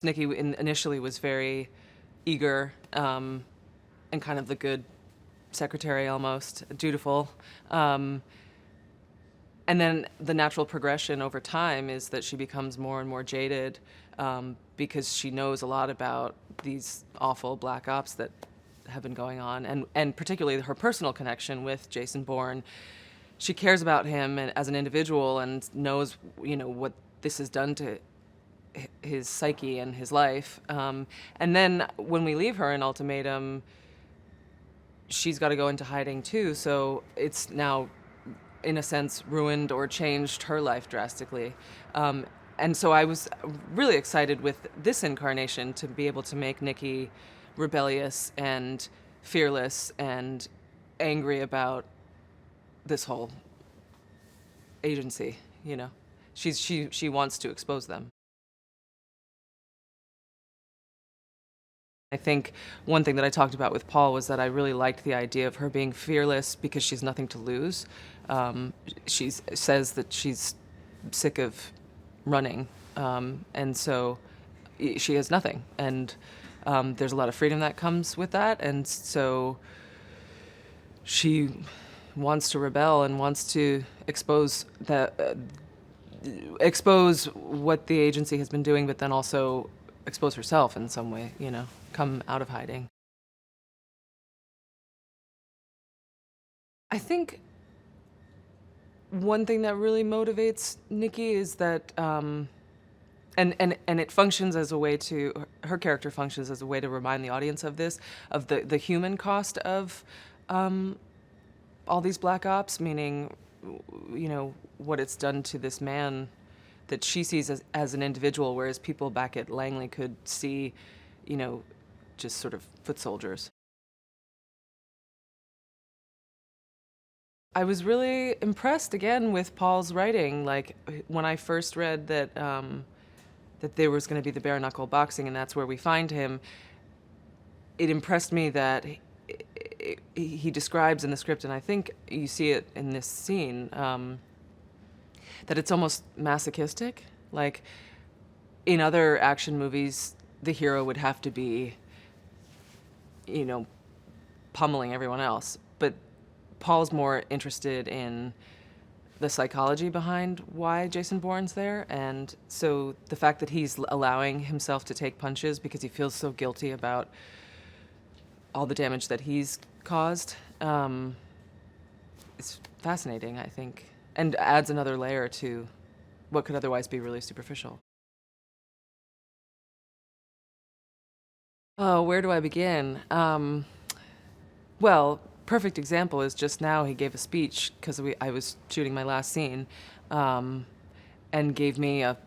Nicky initially was very eager, and kind of the good secretary almost, dutiful. And then the natural progression over time is that she becomes more and more jaded, because she knows a lot about these awful black ops that have been going on, and particularly her personal connection with Jason Bourne. She cares about him as an individual and knows, what this has done to his psyche and his life. And then when we leave her in Ultimatum, she's got to go into hiding too. So it's now, in a sense, ruined or changed her life drastically. And so I was really excited with this incarnation to be able to make Nicky rebellious and fearless and angry about this whole agency. She wants to expose them. I think one thing that I talked about with Paul was that I really liked the idea of her being fearless because she's nothing to lose. She says that she's sick of running, and so she has nothing. And there's a lot of freedom that comes with that, and so she wants to rebel and wants to expose what the agency has been doing, but then also expose herself in some way, come out of hiding. I think one thing that really motivates Nicky is that, and it functions as a way to, her character functions as a way to remind the audience of this, of the human cost of all these black ops, meaning, what it's done to this man that she sees as an individual, whereas people back at Langley could see, just sort of foot soldiers. I was really impressed again with Paul's writing. Like when I first read that that there was going to be the bare knuckle boxing and that's where we find him, it impressed me that he describes in the script, and I think you see it in this scene, that it's almost masochistic. Like in other action movies, the hero would have to be, pummeling everyone else. But Paul's more interested in the psychology behind why Jason Bourne's there. And so the fact that he's allowing himself to take punches because he feels so guilty about all the damage that he's caused, is fascinating, I think, and adds another layer to what could otherwise be really superficial. Oh, where do I begin? Well, perfect example is just now he gave a speech because I was shooting my last scene, and gave me a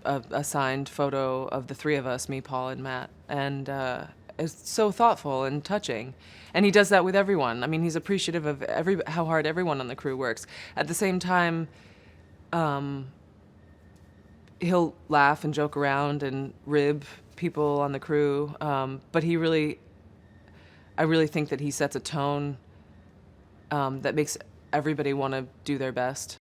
signed photo of the three of us, me, Paul, and Matt, and it's so thoughtful and touching. And he does that with everyone. I mean, he's appreciative of how hard everyone on the crew works. At the same time, he'll laugh and joke around and rib people on the crew, but I really think that he sets a tone that makes everybody want to do their best.